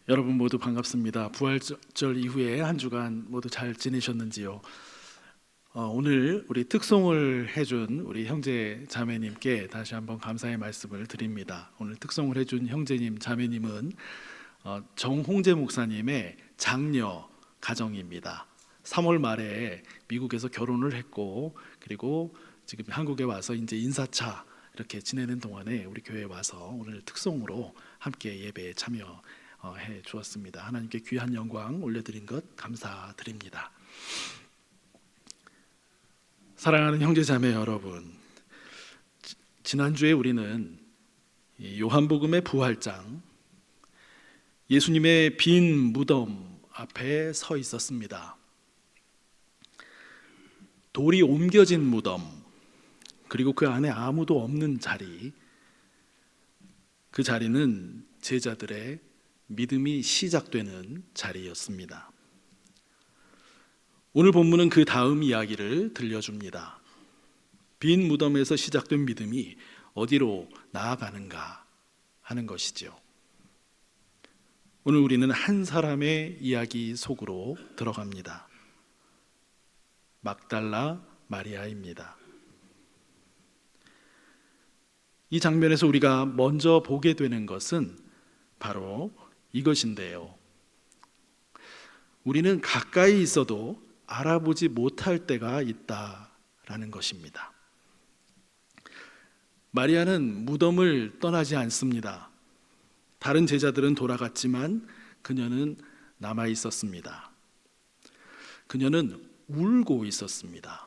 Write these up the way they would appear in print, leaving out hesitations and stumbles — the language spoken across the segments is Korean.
여러분 모두 반갑습니다. 부활절 이후에 한 주간 모두 잘 지내셨는지요? 오늘 우리 특송을 해준 우리 형제 자매님께 다시 한번 감사의 말씀을 드립니다. 오늘 특송을 해준 형제님 자매님은 정홍재 목사님의 장녀 가정입니다. 3월 말에 미국에서 결혼을 했고, 그리고 지금 한국에 와서 이제 인사차 이렇게 지내는 동안에 우리 교회에 와서 오늘 특송으로 함께 예배에 참여해 주었습니다. 하나님께 귀한 영광 올려드린 것 감사드립니다. 사랑하는 형제자매 여러분, 지난주에 우리는 요한복음의 부활장, 예수님의 빈 무덤 앞에 서 있었습니다. 돌이 옮겨진 무덤, 그리고 그 안에 아무도 없는 자리, 그 자리는 제자들의 믿음이 시작되는 자리였습니다. 오늘 본문은 그 다음 이야기를 들려줍니다. 빈 무덤에서 시작된 믿음이 어디로 나아가는가 하는 것이죠. 오늘 우리는 한 사람의 이야기 속으로 들어갑니다. 막달라 마리아입니다. 이 장면에서 우리가 먼저 보게 되는 것은 바로 이것인데요. 우리는 가까이 있어도 알아보지 못할 때가 있다라는 것입니다. 마리아는 무덤을 떠나지 않습니다. 다른 제자들은 돌아갔지만 그녀는 남아 있었습니다. 그녀는 울고 있었습니다.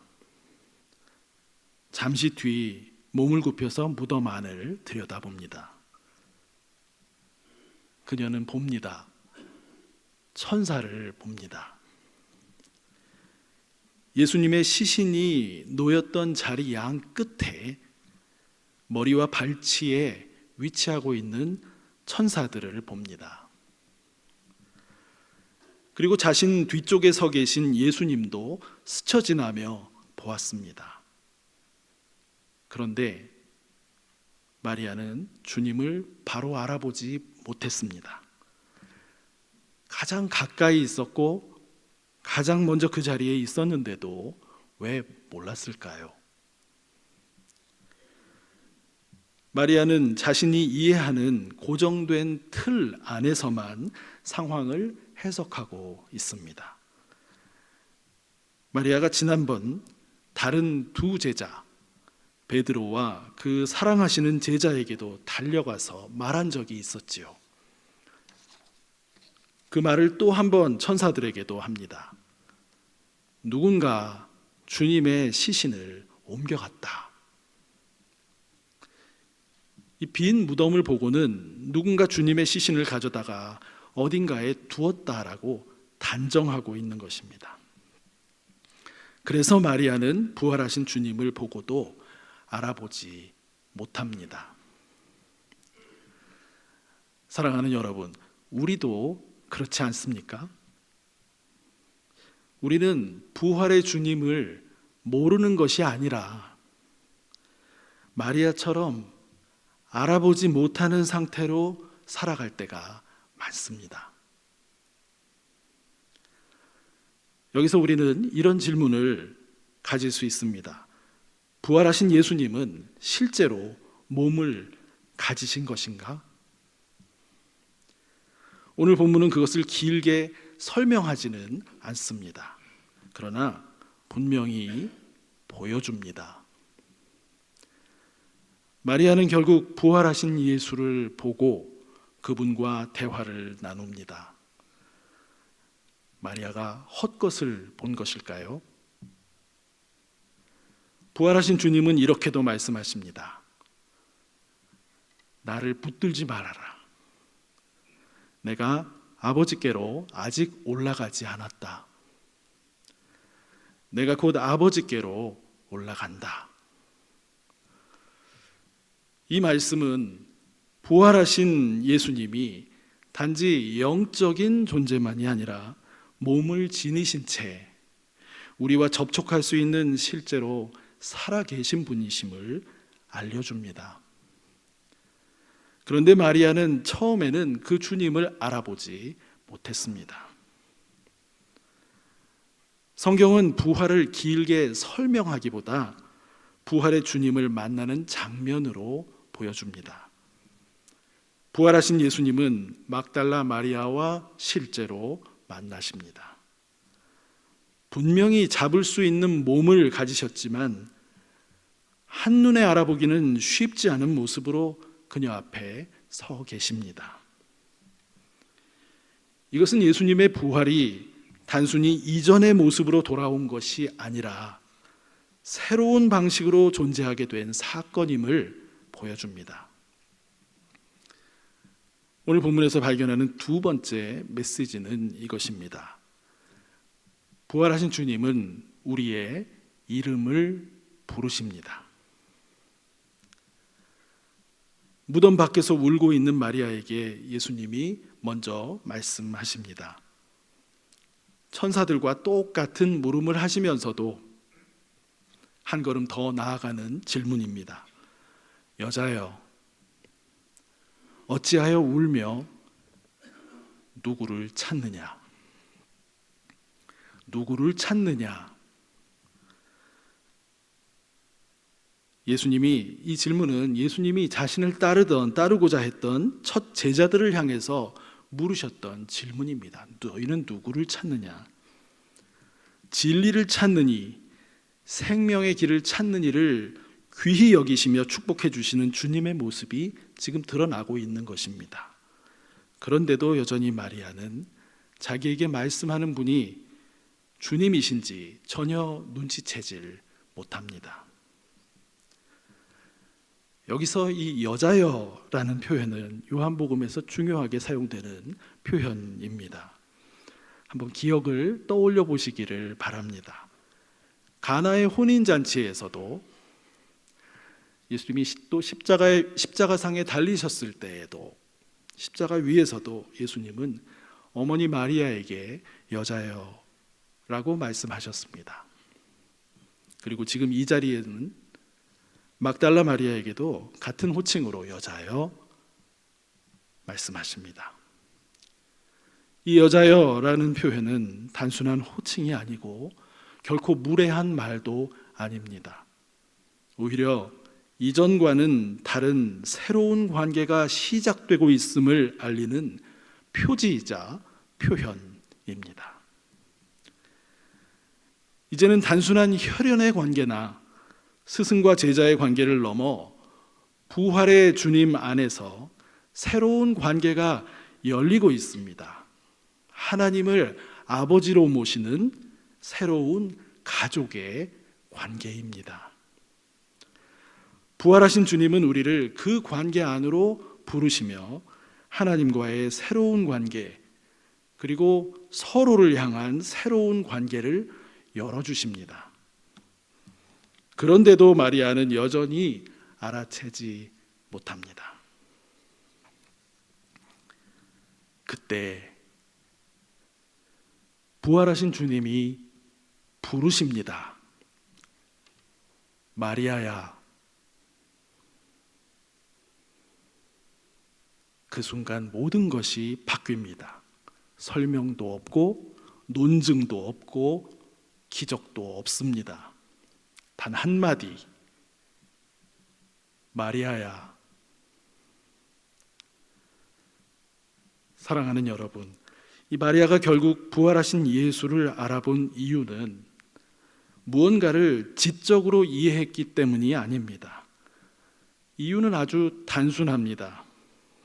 잠시 뒤 몸을 굽혀서 무덤 안을 들여다봅니다. 그녀는 봅니다. 천사를 봅니다. 예수님의 시신이 놓였던 자리 양 끝에 머리와 발치에 위치하고 있는 천사들을 봅니다. 그리고 자신 뒤쪽에 서 계신 예수님도 스쳐 지나며 보았습니다. 그런데 마리아는 주님을 바로 알아보지 못했습니다. 가장 가까이 있었고 가장 먼저 그 자리에 있었는데도 왜 몰랐을까요? 마리아는 자신이 이해하는 고정된 틀 안에서만 상황을 해석하고 있습니다. 마리아가 지난번 다른 두 제자 베드로와 그 사랑하시는 제자에게도 달려가서 말한 적이 있었지요. 그 말을 또 한 번 천사들에게도 합니다. 누군가 주님의 시신을 옮겨갔다. 이 빈 무덤을 보고는 누군가 주님의 시신을 가져다가 어딘가에 두었다라고 단정하고 있는 것입니다. 그래서 마리아는 부활하신 주님을 보고도 알아보지 못합니다. 사랑하는 여러분, 우리도 그렇지 않습니까? 우리는 부활의 주님을 모르는 것이 아니라 마리아처럼 알아보지 못하는 상태로 살아갈 때가 많습니다. 여기서 우리는 이런 질문을 가질 수 있습니다. 부활하신 예수님은 실제로 몸을 가지신 것인가? 오늘 본문은 그것을 길게 설명하지는 않습니다. 그러나 분명히 보여줍니다. 마리아는 결국 부활하신 예수를 보고 그분과 대화를 나눕니다. 마리아가 헛것을 본 것일까요? 부활하신 주님은 이렇게도 말씀하십니다. 나를 붙들지 말아라. 내가 아버지께로 아직 올라가지 않았다. 내가 곧 아버지께로 올라간다. 이 말씀은 부활하신 예수님이 단지 영적인 존재만이 아니라 몸을 지니신 채 우리와 접촉할 수 있는 실제로 살아계신 분이심을 알려줍니다. 그런데 마리아는 처음에는 그 주님을 알아보지 못했습니다. 성경은 부활을 길게 설명하기보다 부활의 주님을 만나는 장면으로 보여줍니다. 부활하신 예수님은 막달라 마리아와 실제로 만나십니다. 분명히 잡을 수 있는 몸을 가지셨지만 한눈에 알아보기는 쉽지 않은 모습으로 그녀 앞에 서 계십니다. 이것은 예수님의 부활이 단순히 이전의 모습으로 돌아온 것이 아니라 새로운 방식으로 존재하게 된 사건임을 보여줍니다. 오늘 본문에서 발견하는 두 번째 메시지는 이것입니다. 부활하신 주님은 우리의 이름을 부르십니다. 무덤 밖에서 울고 있는 마리아에게 예수님이 먼저 말씀하십니다. 천사들과 똑같은 물음을 하시면서도 한 걸음 더 나아가는 질문입니다. 여자여, 어찌하여 울며 누구를 찾느냐? 누구를 찾느냐? 예수님이 이 질문은 예수님이 자신을 따르고자 했던 첫 제자들을 향해서 물으셨던 질문입니다. 너희는 누구를 찾느냐? 진리를 찾느니, 생명의 길을 찾는 이를 귀히 여기시며 축복해 주시는 주님의 모습이 지금 드러나고 있는 것입니다. 그런데도 여전히 마리아는 자기에게 말씀하는 분이 주님이신지 전혀 눈치채질 못합니다. 여기서 이 여자여라는 표현은 요한복음에서 중요하게 사용되는 표현입니다. 한번 기억을 떠올려 보시기를 바랍니다. 가나의 혼인잔치에서도 예수님이 또 십자가상에 달리셨을 때에도 십자가 위에서도 예수님은 어머니 마리아에게 여자여 라고 말씀하셨습니다. 그리고 지금 이 자리에는 막달라 마리아에게도 같은 호칭으로 여자여 말씀하십니다. 이 여자여라는 표현은 단순한 호칭이 아니고 결코 무례한 말도 아닙니다. 오히려 이전과는 다른 새로운 관계가 시작되고 있음을 알리는 표지이자 표현입니다. 이제는 단순한 혈연의 관계나 스승과 제자의 관계를 넘어 부활의 주님 안에서 새로운 관계가 열리고 있습니다. 하나님을 아버지로 모시는 새로운 가족의 관계입니다. 부활하신 주님은 우리를 그 관계 안으로 부르시며 하나님과의 새로운 관계, 그리고 서로를 향한 새로운 관계를 열어주십니다. 그런데도 마리아는 여전히 알아채지 못합니다. 그때 부활하신 주님이 부르십니다. 마리아야. 그 순간 모든 것이 바뀝니다. 설명도 없고 논증도 없고 기적도 없습니다. 단 한마디, 마리아야. 사랑하는 여러분, 이 마리아가 결국 부활하신 예수를 알아본 이유는 무언가를 지적으로 이해했기 때문이 아닙니다. 이유는 아주 단순합니다.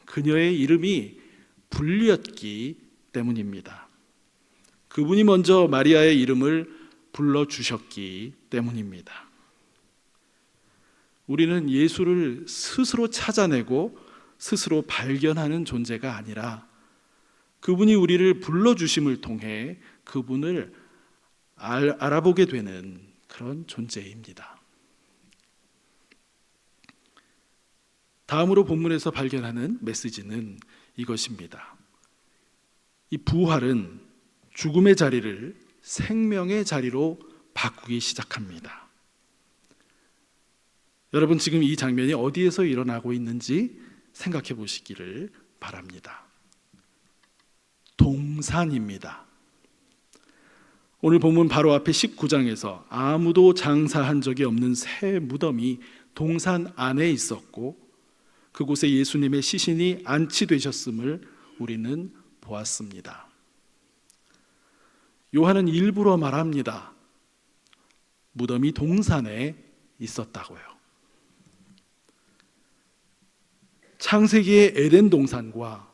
그녀의 이름이 불렸기 때문입니다. 그분이 먼저 마리아의 이름을 불러주셨기 때문입니다. 우리는 예수를 스스로 찾아내고 스스로 발견하는 존재가 아니라 그분이 우리를 불러주심을 통해 그분을 알아보게 되는 그런 존재입니다. 다음으로 본문에서 발견하는 메시지는 이것입니다. 이 부활은 죽음의 자리를 생명의 자리로 바꾸기 시작합니다. 여러분, 지금 이 장면이 어디에서 일어나고 있는지 생각해 보시기를 바랍니다. 동산입니다. 오늘 본문 바로 앞에 19장에서 아무도 장사한 적이 없는 새 무덤이 동산 안에 있었고 그곳에 예수님의 시신이 안치되셨음을 우리는 보았습니다. 요한은 일부러 말합니다. 무덤이 동산에 있었다고요. 창세기의 에덴 동산과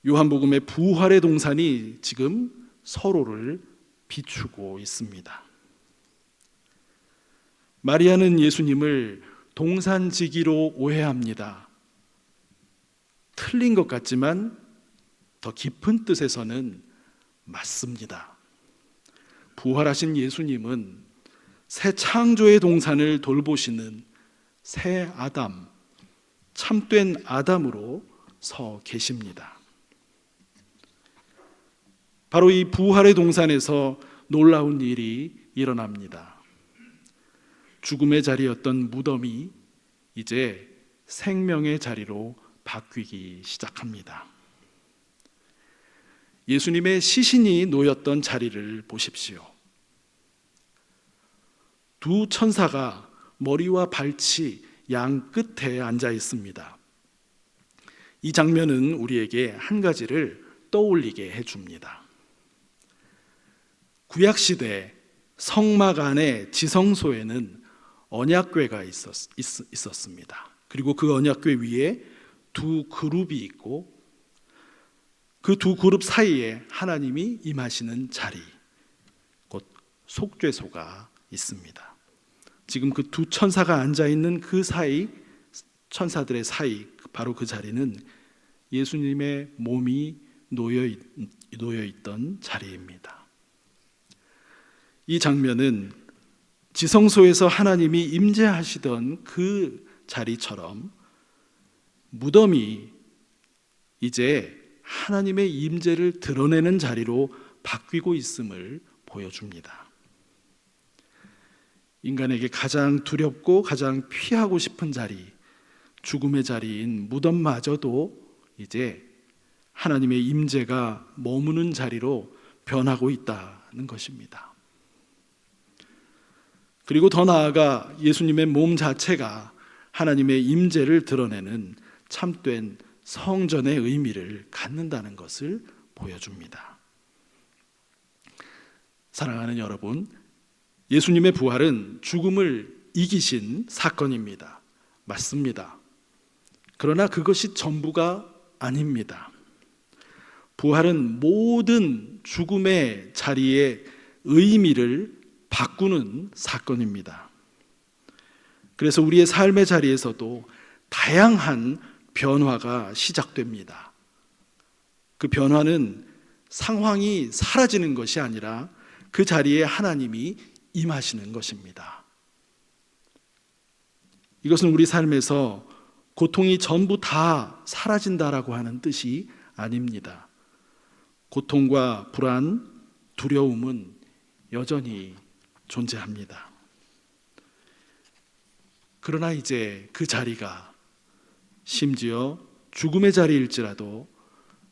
요한복음의 부활의 동산이 지금 서로를 비추고 있습니다. 마리아는 예수님을 동산지기로 오해합니다. 틀린 것 같지만 더 깊은 뜻에서는 맞습니다. 부활하신 예수님은 새 창조의 동산을 돌보시는 새 아담, 참된 아담으로 서 계십니다. 바로 이 부활의 동산에서 놀라운 일이 일어납니다. 죽음의 자리였던 무덤이 이제 생명의 자리로 바뀌기 시작합니다. 예수님의 시신이 놓였던 자리를 보십시오. 두 천사가 머리와 발치 양 끝에 앉아 있습니다. 이 장면은 우리에게 한 가지를 떠올리게 해줍니다. 구약시대 성막 안에 지성소에는 언약궤가 있었습니다. 그리고 그 언약궤 위에 두 그룹이 있고 그 두 그룹 사이에 하나님이 임하시는 자리, 곧 속죄소가 있습니다. 지금 그 두 천사가 앉아있는 그 사이, 천사들의 사이, 바로 그 자리는 예수님의 몸이 놓여있던 자리입니다. 이 장면은 지성소에서 하나님이 임재하시던 그 자리처럼 무덤이 이제 하나님의 임재를 드러내는 자리로 바뀌고 있음을 보여줍니다. 인간에게 가장 두렵고 가장 피하고 싶은 자리, 죽음의 자리인 무덤마저도 이제 하나님의 임재가 머무는 자리로 변하고 있다는 것입니다. 그리고 더 나아가 예수님의 몸 자체가 하나님의 임재를 드러내는 참된 성전의 의미를 갖는다는 것을 보여줍니다. 사랑하는 여러분, 예수님의 부활은 죽음을 이기신 사건입니다. 맞습니다. 그러나 그것이 전부가 아닙니다. 부활은 모든 죽음의 자리의 의미를 바꾸는 사건입니다. 그래서 우리의 삶의 자리에서도 다양한 변화가 시작됩니다. 그 변화는 상황이 사라지는 것이 아니라 그 자리에 하나님이 임하시는 것입니다. 이것은 우리 삶에서 고통이 전부 다 사라진다라고 하는 뜻이 아닙니다. 고통과 불안, 두려움은 여전히 존재합니다. 그러나 이제 그 자리가 심지어 죽음의 자리일지라도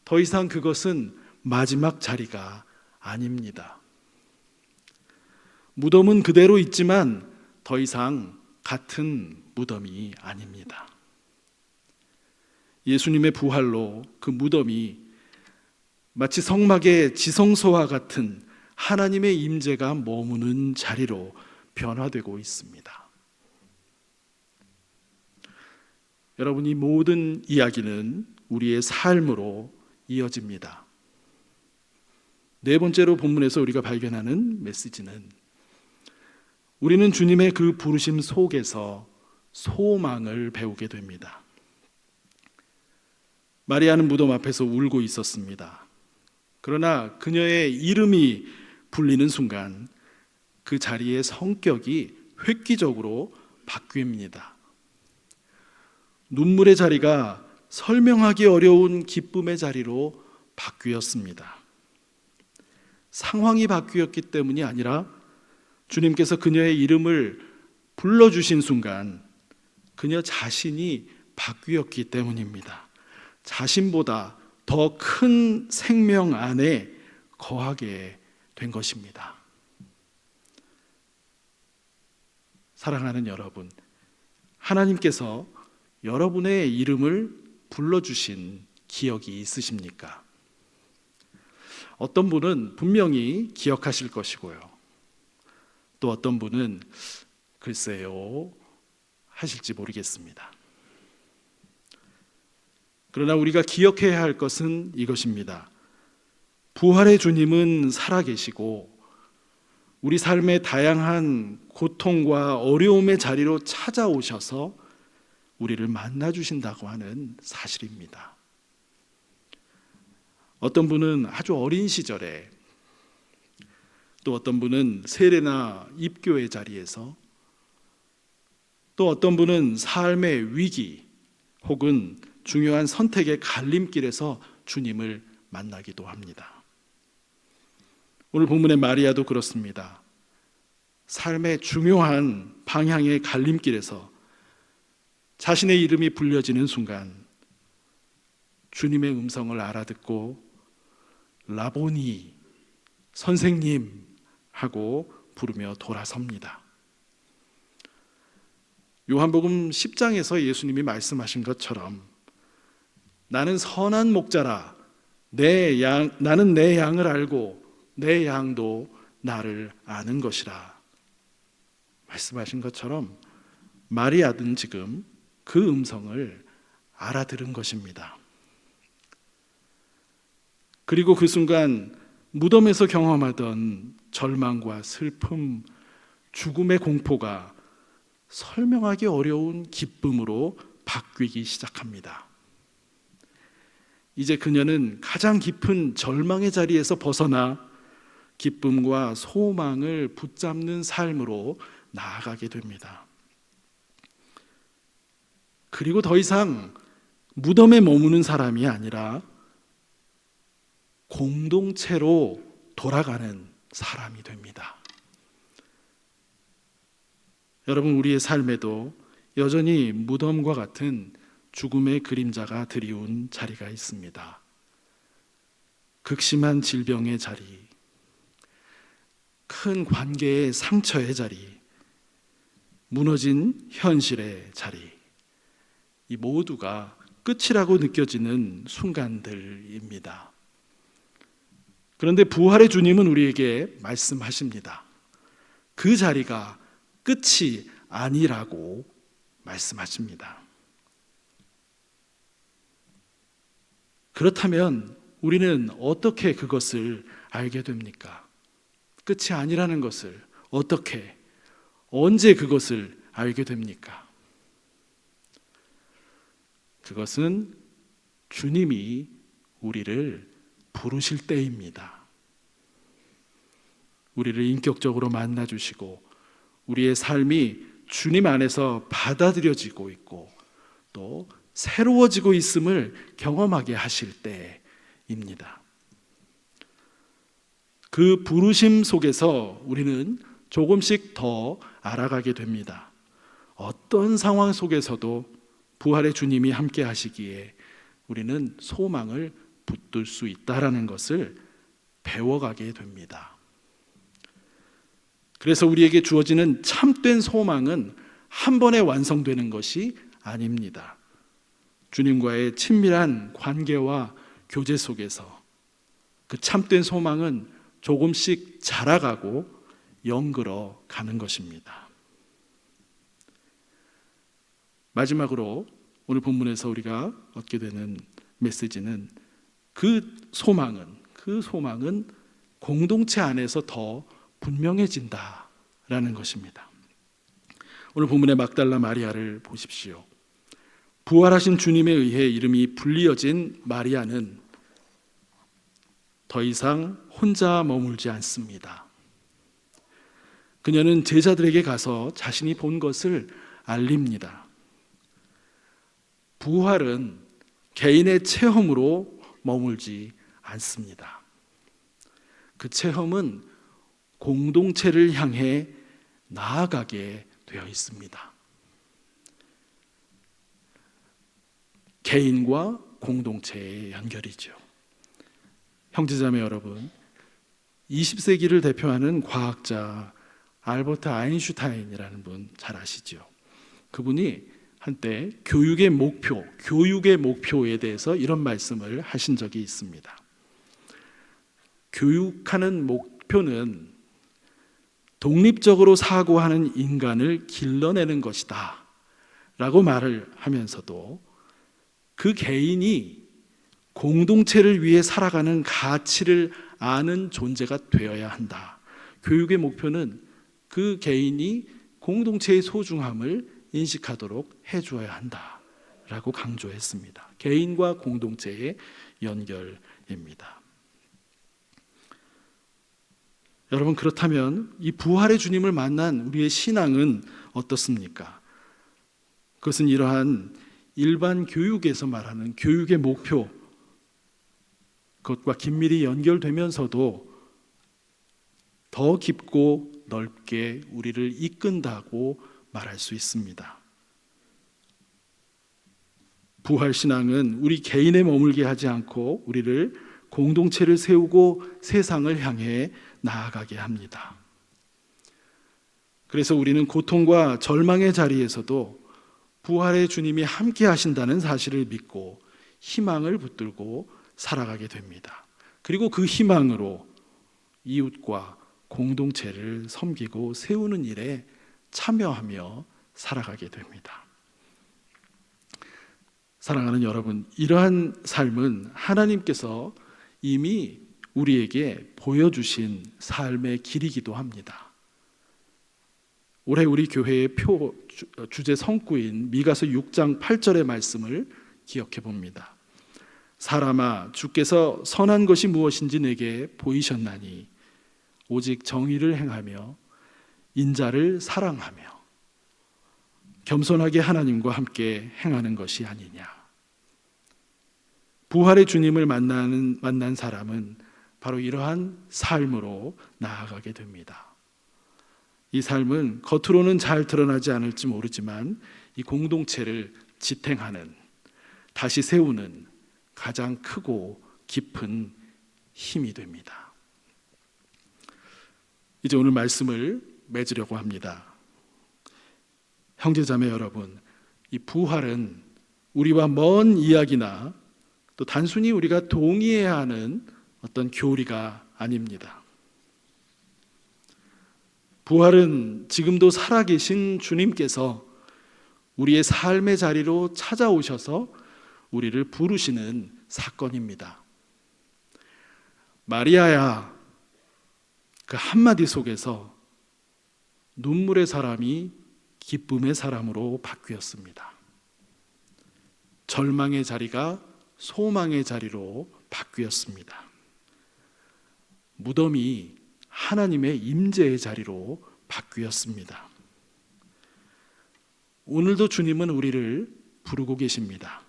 더 이상 그것은 마지막 자리가 아닙니다. 무덤은 그대로 있지만 더 이상 같은 무덤이 아닙니다. 예수님의 부활로 그 무덤이 마치 성막의 지성소와 같은 하나님의 임재가 머무는 자리로 변화되고 있습니다. 여러분, 이 모든 이야기는 우리의 삶으로 이어집니다. 네 번째로 본문에서 우리가 발견하는 메시지는 우리는 주님의 그 부르심 속에서 소망을 배우게 됩니다. 마리아는 무덤 앞에서 울고 있었습니다. 그러나 그녀의 이름이 불리는 순간 그 자리의 성격이 획기적으로 바뀝니다. 눈물의 자리가 설명하기 어려운 기쁨의 자리로 바뀌었습니다. 상황이 바뀌었기 때문이 아니라 주님께서 그녀의 이름을 불러주신 순간 그녀 자신이 바뀌었기 때문입니다. 자신보다 더 큰 생명 안에 거하게 된 것입니다. 사랑하는 여러분, 하나님께서 여러분의 이름을 불러주신 기억이 있으십니까? 어떤 분은 분명히 기억하실 것이고요. 또 어떤 분은 글쎄요 하실지 모르겠습니다. 그러나 우리가 기억해야 할 것은 이것입니다. 부활의 주님은 살아계시고 우리 삶의 다양한 고통과 어려움의 자리로 찾아오셔서 우리를 만나주신다고 하는 사실입니다. 어떤 분은 아주 어린 시절에, 또 어떤 분은 세례나 입교의 자리에서, 또 어떤 분은 삶의 위기 혹은 중요한 선택의 갈림길에서 주님을 만나기도 합니다. 오늘 본문의 마리아도 그렇습니다. 삶의 중요한 방향의 갈림길에서 자신의 이름이 불려지는 순간 주님의 음성을 알아듣고 라보니, 선생님 하고 부르며 돌아섭니다. 요한복음 10장에서 예수님이 말씀하신 것처럼 나는 선한 목자라, 나는 내 양을 알고 내 양도 나를 아는 것이라 말씀하신 것처럼 마리아는 지금 그 음성을 알아들은 것입니다. 그리고 그 순간 무덤에서 경험하던 절망과 슬픔, 죽음의 공포가 설명하기 어려운 기쁨으로 바뀌기 시작합니다. 이제 그녀는 가장 깊은 절망의 자리에서 벗어나 기쁨과 소망을 붙잡는 삶으로 나아가게 됩니다. 그리고 더 이상 무덤에 머무는 사람이 아니라 공동체로 돌아가는 사람이 됩니다. 여러분, 우리의 삶에도 여전히 무덤과 같은 죽음의 그림자가 드리운 자리가 있습니다. 극심한 질병의 자리, 큰 관계의 상처의 자리, 무너진 현실의 자리, 이 모두가 끝이라고 느껴지는 순간들입니다. 그런데 부활의 주님은 우리에게 말씀하십니다. 그 자리가 끝이 아니라고 말씀하십니다. 그렇다면 우리는 어떻게 그것을 알게 됩니까? 끝이 아니라는 것을 어떻게, 언제 그것을 알게 됩니까? 그것은 주님이 우리를 부르실 때입니다. 우리를 인격적으로 만나주시고 우리의 삶이 주님 안에서 받아들여지고 있고 또 새로워지고 있음을 경험하게 하실 때입니다. 그 부르심 속에서 우리는 조금씩 더 알아가게 됩니다. 어떤 상황 속에서도 부활의 주님이 함께 하시기에 우리는 소망을 붙들 수 있다라는 것을 배워가게 됩니다. 그래서 우리에게 주어지는 참된 소망은 한 번에 완성되는 것이 아닙니다. 주님과의 친밀한 관계와 교제 속에서 그 참된 소망은 조금씩 자라가고 영글어 가는 것입니다. 마지막으로 오늘 본문에서 우리가 얻게 되는 메시지는 그 소망은 공동체 안에서 더 분명해진다라는 것입니다. 오늘 본문의 막달라 마리아를 보십시오. 부활하신 주님에 의해 이름이 불리어진 마리아는 더 이상 혼자 머물지 않습니다. 그녀는 제자들에게 가서 자신이 본 것을 알립니다. 부활은 개인의 체험으로 머물지 않습니다. 그 체험은 공동체를 향해 나아가게 되어 있습니다. 개인과 공동체의 연결이죠. 형제자매 여러분, 20세기를 대표하는 과학자 알버트 아인슈타인이라는 분 잘 아시죠? 그분이 한때 교육의 목표에 대해서 이런 말씀을 하신 적이 있습니다. 교육하는 목표는 독립적으로 사고하는 인간을 길러내는 것이다 라고 말을 하면서도 그 개인이 공동체를 위해 살아가는 가치를 아는 존재가 되어야 한다. 교육의 목표는 그 개인이 공동체의 소중함을 인식하도록 해주어야 한다 라고 강조했습니다. 개인과 공동체의 연결입니다. 여러분, 그렇다면 이 부활의 주님을 만난 우리의 신앙은 어떻습니까? 그것은 이러한 일반 교육에서 말하는 교육의 목표, 그것과 긴밀히 연결되면서도 더 깊고 넓게 우리를 이끈다고 말할 수 있습니다. 부활신앙은 우리 개인에 머물게 하지 않고 우리를 공동체를 세우고 세상을 향해 나아가게 합니다. 그래서 우리는 고통과 절망의 자리에서도 부활의 주님이 함께 하신다는 사실을 믿고 희망을 붙들고 살아가게 됩니다. 그리고 그 희망으로 이웃과 공동체를 섬기고 세우는 일에 참여하며 살아가게 됩니다. 사랑하는 여러분, 이러한 삶은 하나님께서 이미 우리에게 보여주신 삶의 길이기도 합니다. 올해 우리 교회의 주제 성구인 미가서 6장 8절의 말씀을 기억해 봅니다. 사람아, 주께서 선한 것이 무엇인지 내게 보이셨나니 오직 정의를 행하며 인자를 사랑하며 겸손하게 하나님과 함께 행하는 것이 아니냐. 부활의 주님을 만난 사람은 바로 이러한 삶으로 나아가게 됩니다. 이 삶은 겉으로는 잘 드러나지 않을지 모르지만 이 공동체를 지탱하는, 다시 세우는 가장 크고 깊은 힘이 됩니다. 이제 오늘 말씀을 맺으려고 합니다. 형제자매 여러분, 이 부활은 우리와 먼 이야기나 또 단순히 우리가 동의해야 하는 어떤 교리가 아닙니다. 부활은 지금도 살아계신 주님께서 우리의 삶의 자리로 찾아오셔서 우리를 부르시는 사건입니다. 마리아야, 그 한마디 속에서 눈물의 사람이 기쁨의 사람으로 바뀌었습니다. 절망의 자리가 소망의 자리로 바뀌었습니다. 무덤이 하나님의 임재의 자리로 바뀌었습니다. 오늘도 주님은 우리를 부르고 계십니다.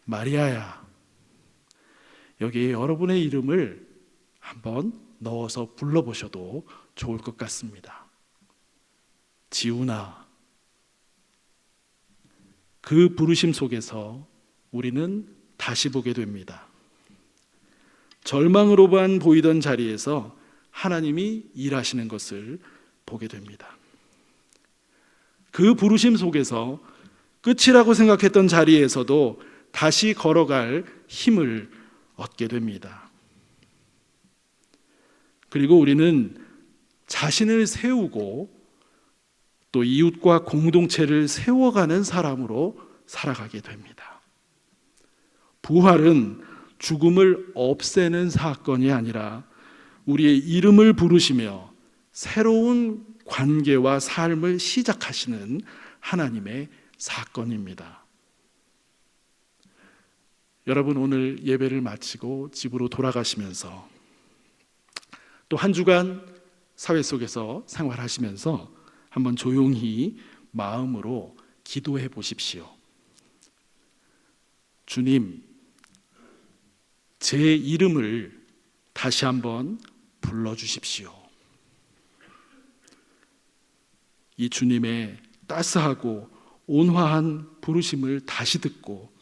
마리아야, 여기에 여러분의 이름을 한번 넣어서 불러보셔도 좋을 것 같습니다. 지우나. 그 부르심 속에서 우리는 다시 보게 됩니다. 절망으로만 보이던 자리에서 하나님이 일하시는 것을 보게 됩니다. 그 부르심 속에서 끝이라고 생각했던 자리에서도 다시 걸어갈 힘을 얻게 됩니다. 그리고 우리는 자신을 세우고 또 이웃과 공동체를 세워가는 사람으로 살아가게 됩니다. 부활은 죽음을 없애는 사건이 아니라 우리의 이름을 부르시며 새로운 관계와 삶을 시작하시는 하나님의 사건입니다. 여러분, 오늘 예배를 마치고 집으로 돌아가시면서 또 한 주간 사회 속에서 생활하시면서 한번 조용히 마음으로 기도해 보십시오. 주님, 제 이름을 다시 한번 불러주십시오. 이 주님의 따스하고 온화한 부르심을 다시 듣고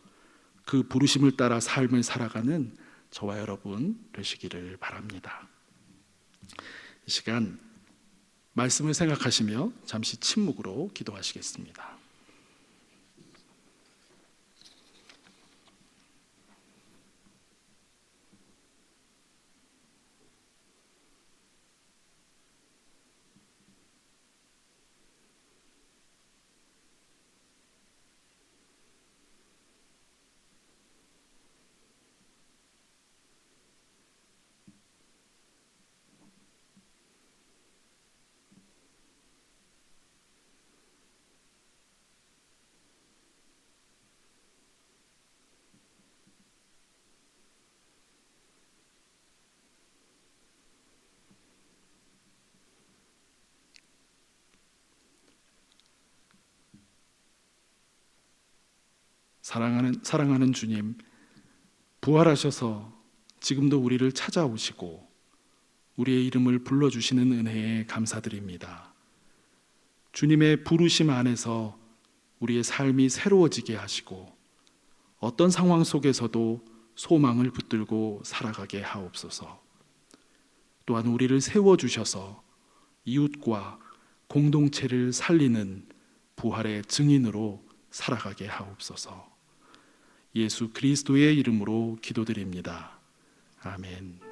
그 부르심을 따라 삶을 살아가는 저와 여러분 되시기를 바랍니다. 이 시간 말씀을 생각하시며 잠시 침묵으로 기도하시겠습니다. 사랑하는 주님, 부활하셔서 지금도 우리를 찾아오시고 우리의 이름을 불러주시는 은혜에 감사드립니다. 주님의 부르심 안에서 우리의 삶이 새로워지게 하시고 어떤 상황 속에서도 소망을 붙들고 살아가게 하옵소서. 또한 우리를 세워주셔서 이웃과 공동체를 살리는 부활의 증인으로 살아가게 하옵소서. 예수 그리스도의 이름으로 기도드립니다. 아멘.